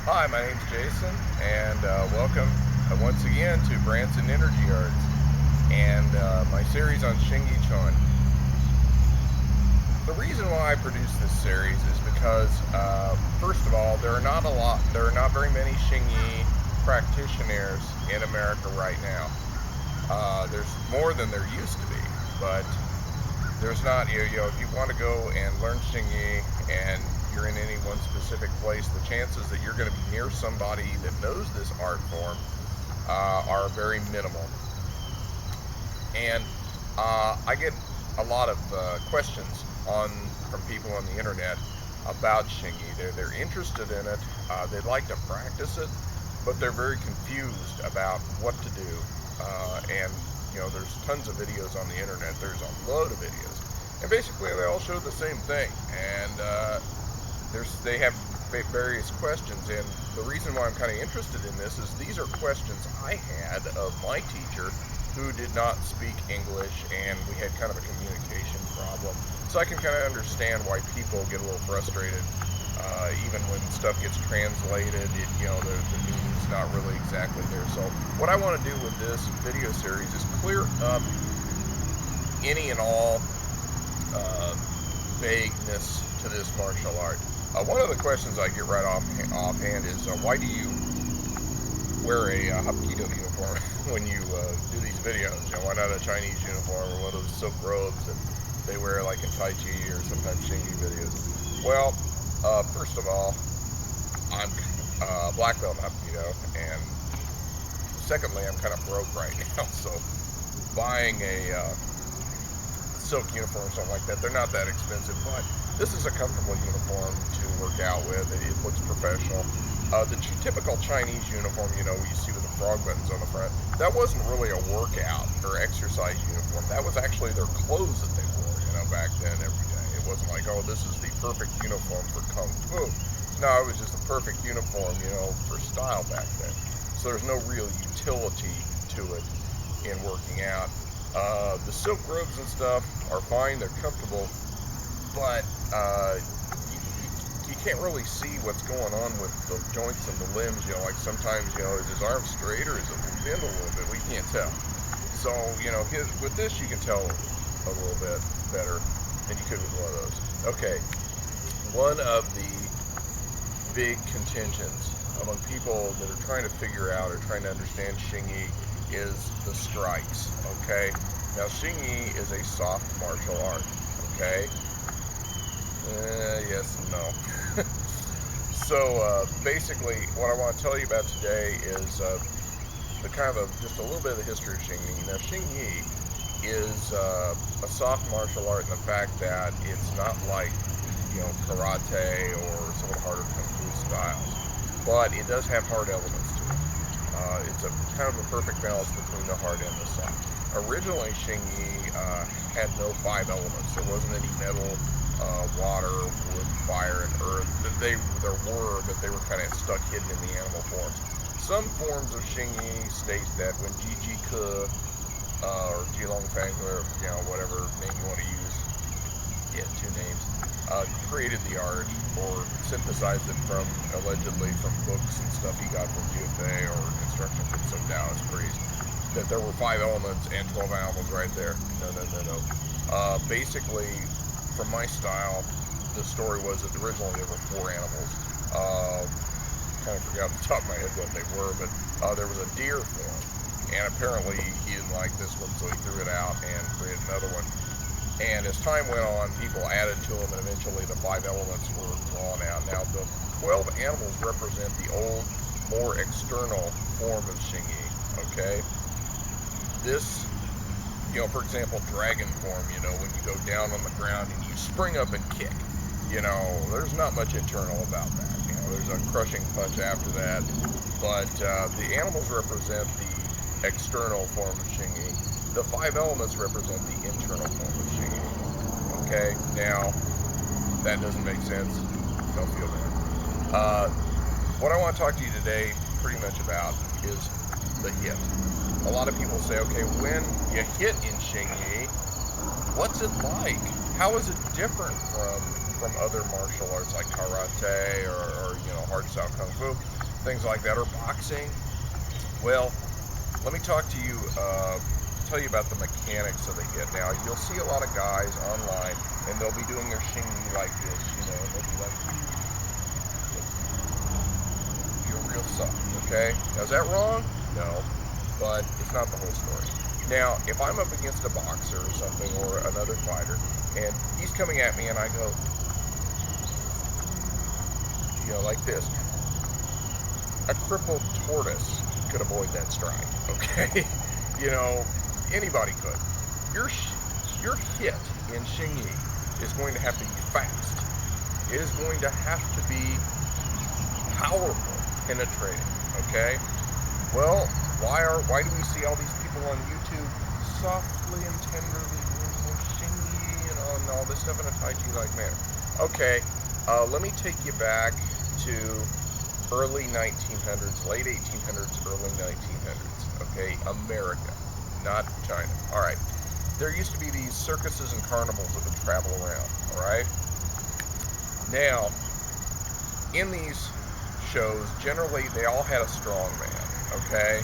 Hi, my name's Jason, and welcome once again to Branson Energy Arts and my series on Hsing Quan. The reason why I produce this series is because, first of all, there are not very many Hsing practitioners in America right now. There's more than there used to be, but there's not, if you want to go and learn Hsing and you're in any one specific place, the chances that you're going to be near somebody that knows this art form are very minimal. And I get a lot of questions from people on the internet about Hsing. They're interested in it. They'd like to practice it, but they're very confused about what to do. And there's tons of videos on the internet. There's a load of videos, and basically they all show the same thing. And they have various questions. And the reason why I'm kind of interested in this is these are questions I had of my teacher, who did not speak English, and we had kind of a communication problem. So I can kind of understand why people get a little frustrated, even when stuff gets translated. The meaning's not really exactly there. So what I want to do with this video series is clear up any and all vagueness to this martial art. One of the questions I get right offhand is, why do you wear a Hapkido uniform when you do these videos? Why not a Chinese uniform or one of those silk robes that they wear like in Tai Chi or sometimes Hsing videos? Well, first of all, I'm black belt in Hapkido, and secondly, I'm kind of broke right now, so buying a silk uniform or something like that, they're not that expensive, but this is a comfortable uniform to work out with. It looks professional. The typical Chinese uniform, you see with the frog buttons on the front, that wasn't really a workout or exercise uniform. That was actually their clothes that they wore, back then every day. It wasn't like, oh, this is the perfect uniform for Kung Fu. No, it was just the perfect uniform, for style back then. So there's no real utility to it in working out. The silk robes and stuff are fine. They're comfortable, but you can't really see what's going on with the joints and the limbs. Like sometimes, is his arm straight or is it bent a little bit? We can't tell. So, with this you can tell a little bit better than you could with one of those. Okay, one of the big contentions among people that are trying to figure out or trying to understand Hsing is the strikes. Okay, now Hsing is a soft martial art. Okay, yes and no. So basically, what I want to tell you about today is the kind of just a little bit of the history of Hsing. Now, Hsing is a soft martial art in the fact that it's not like karate or some of the harder kung fu styles, but it does have hard elements to it. It's a kind of a perfect balance between the hard and the soft. Originally, Hsing had no 5 elements. There wasn't any metal, water, wood, fire, and earth. There were, but they were kind of stuck hidden in the animal forms. Some forms of Hsing state that when Ji Ke or Jilongfang, or whatever name you want to use, 2 names, created the art or synthesized it allegedly from books and stuff he got from GFA or instruction from some Taoist priest, that there were 5 elements and 12 animals right there. No. Basically, from my style, the story was that originally there were 4 animals. Kind of forgot off the top of my head what they were, but there was a deer form, and apparently he didn't like this one, so he threw it out and created another one. And as time went on, people added to them, and eventually the 5 elements were drawn out. Now, the 12 animals represent the old, more external form of Hsing. Okay? This, for example, dragon form, when you go down on the ground and you spring up and kick, there's not much internal about that. There's a crushing punch after that. But the animals represent the external form of Hsing. The 5 elements represent the internal form of Hsing. Okay, now, that doesn't make sense. Don't feel bad. What I want to talk to you today pretty much about is the hit. A lot of people say, okay, when you hit in Hsing, what's it like? How is it different from from other martial arts like karate or you know, hardstyle kung fu, things like that, or boxing. Well, let me tell you about the mechanics of the hit. Now, you'll see a lot of guys online, and they'll be doing their Hsing like this, you know, and they'll be like, feel real soft, okay? Now, is that wrong? No, but it's not the whole story. Now, if I'm up against a boxer or something, or another fighter, and he's coming at me, and I go, you know, like this, a crippled tortoise could avoid that strike, okay? You know, anybody could. Your hit in Hsing is going to have to be fast. It is going to have to be powerful, penetrating, okay? Well, why do we see all these people on YouTube softly and tenderly doing Hsing and all this stuff in a Tai Chi like manner? Okay, let me take you back to early 1900s, late 1800s, early 1900s, okay? America, not China. All right. There used to be these circuses and carnivals that would travel around, all right? Now, in these shows, generally, they all had a strong man, okay?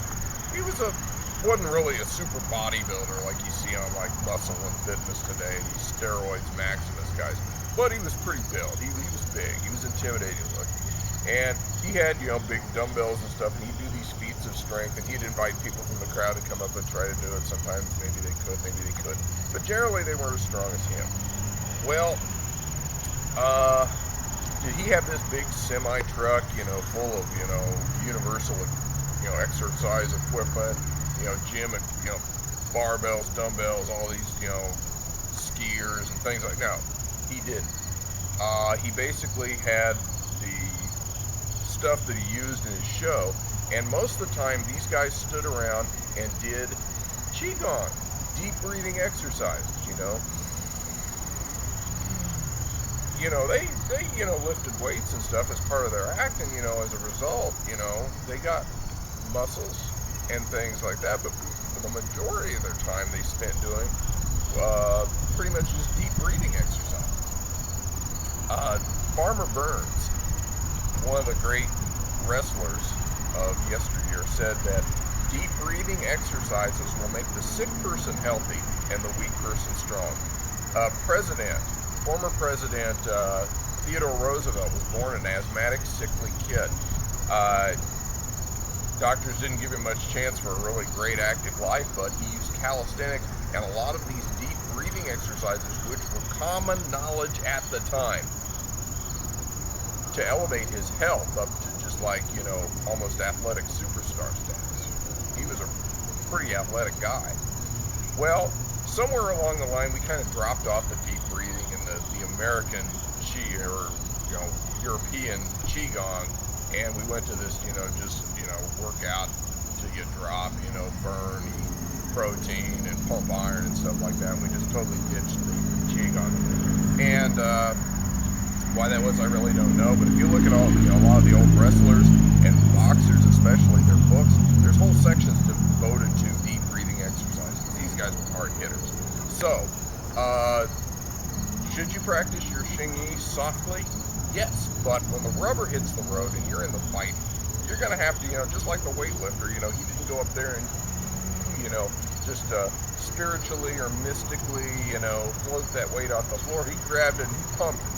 He wasn't really a super bodybuilder like you see on, like, Muscle and Fitness today, these steroids Maximus guys, but he was pretty built. He was big. He was intimidating looking. And he had, you know, big dumbbells and stuff, and he'd do these feats of strength, and he'd invite people from the crowd to come up and try to do it. Sometimes maybe they could, maybe they couldn't. But generally, they weren't as strong as him. Well, did he have this big semi-truck, you know, full of, you know, universal, you know, exercise equipment, you know, gym, you know, barbells, dumbbells, all these, you know, skiers and things like that? No, he didn't. He basically had the stuff that he used in his show, and most of the time these guys stood around and did qigong, deep breathing exercises, you know, they you know, lifted weights and stuff as part of their act, and you know, as a result, you know, they got muscles and things like that, but for the majority of their time they spent doing pretty much just deep breathing exercises. Farmer Burns, one of the great wrestlers of yesteryear, said that deep breathing exercises will make the sick person healthy and the weak person strong. Former President Theodore Roosevelt was born an asthmatic, sickly kid. Doctors didn't give him much chance for a really great active life, but he used calisthenics and a lot of these deep breathing exercises, which were common knowledge at the time, to elevate his health up to just like, you know, almost athletic superstar status. He was a pretty athletic guy. Well, somewhere along the line, we kind of dropped off the deep breathing and the American Qi, or, you know, European Qigong, and we went to this, you know, just, you know, workout till you drop, you know, burn, eat protein and pump iron and stuff like that. And we just totally ditched the Qigong. And, why that was, I really don't know, but if you look at all, you know, a lot of the old wrestlers and boxers, especially, their books, there's whole sections devoted to deep breathing exercises. These guys were hard hitters. So, should you practice your Hsing softly? Yes, but when the rubber hits the road and you're in the fight, you're going to have to, you know, just like the weightlifter, you know, he didn't go up there and, you know, just spiritually or mystically, you know, float that weight off the floor. He grabbed it and he pumped it.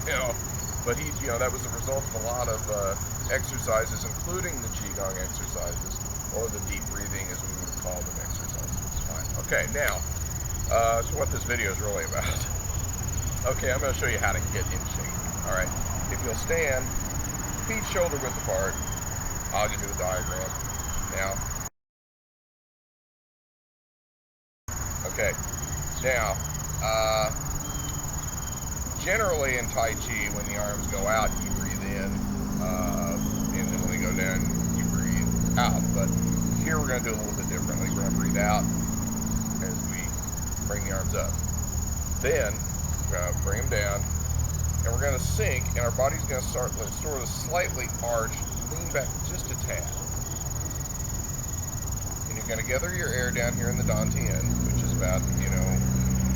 You know, but he, you know, that was the result of a lot of exercises, including the qigong exercises, or the deep breathing, as we would call them, exercises. It's fine. Okay, now, so what this video is really about. Okay, I'm going to show you how to get in Hsing. All right, if you'll stand, feet shoulder width apart, I'll give you the diagram. Now, okay, now, generally in Tai Chi, when the arms go out, you breathe in, and then when they go down, you breathe out. But here we're going to do it a little bit differently. We're going to breathe out as we bring the arms up. Then, we're going to bring them down, and we're going to sink, and our body's going to start sort of slightly arch, lean back just a tad. And you're going to gather your air down here in the dantian, which is about, you know,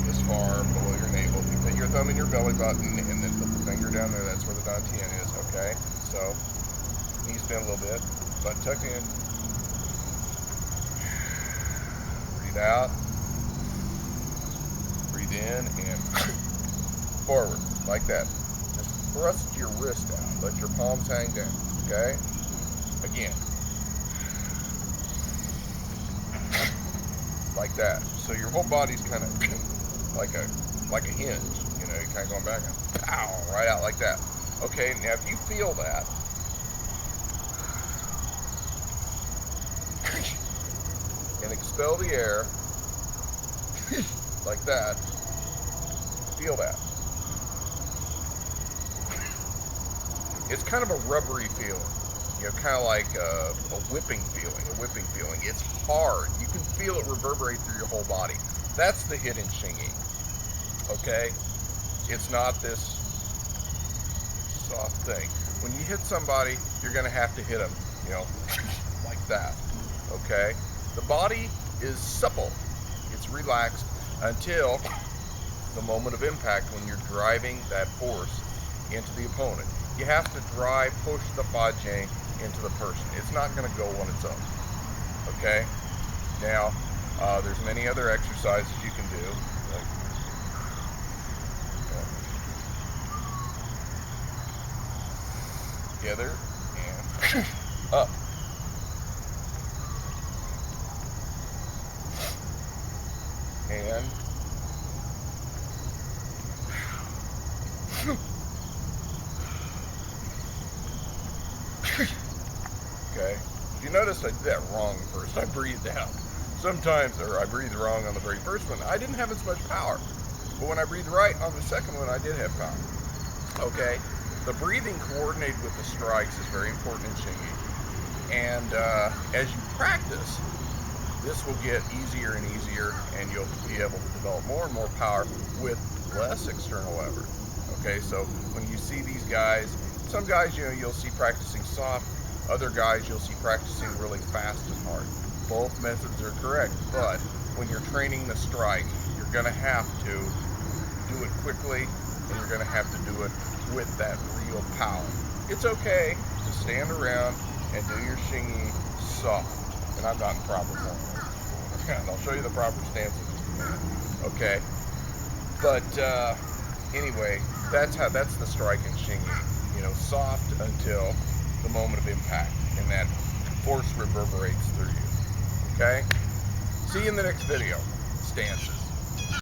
this far below your navel. You put your thumb in your belly button and then put the finger down there. That's where the dantian is, okay? So, knees bend a little bit, butt tucked in. Breathe out. Breathe in and forward, like that. Just thrust your wrist out. Let your palms hang down, okay? Again. Like that. So your whole body's kind of like a hinge. You know, you're kind of going back and pow, right out like that. Okay, now if you feel that, and expel the air like that, feel that. It's kind of a rubbery feeling. You know, kind of like a whipping feeling. It's hard. You can feel it reverberate through your whole body. That's the hit in Hsing. Okay? It's not this soft thing. When you hit somebody, you're going to have to hit them, you know, like that. Okay? The body is supple. It's relaxed until the moment of impact when you're driving that force into the opponent. You have to push the Fajing into the person. It's not going to go on its own. Okay? Now, there's many other exercises you can do. Like, together and up. And okay. If you noticed, I did that wrong first. I breathed out. Sometimes, or I breathed wrong on the very first one. I didn't have as much power. But when I breathed right on the second one, I did have power. Okay? The breathing coordinated with the strikes is very important in Hsing. And as you practice, this will get easier and easier, and you'll be able to develop more and more power with less external effort. Okay, so when you see these guys, some guys, you know, you'll see practicing soft, other guys you'll see practicing really fast and hard. Both methods are correct, but when you're training the strike, you're going to have to do it quickly, and you're going to have to do it with that real power. It's okay to stand around and do your Hsing soft, and I'm not in proper form. I'll show you the proper stance in just a minute. Okay, but anyway, that's the strike in Hsing. You know, soft until the moment of impact, and that force reverberates through you. Okay? See you in the next video. Stances.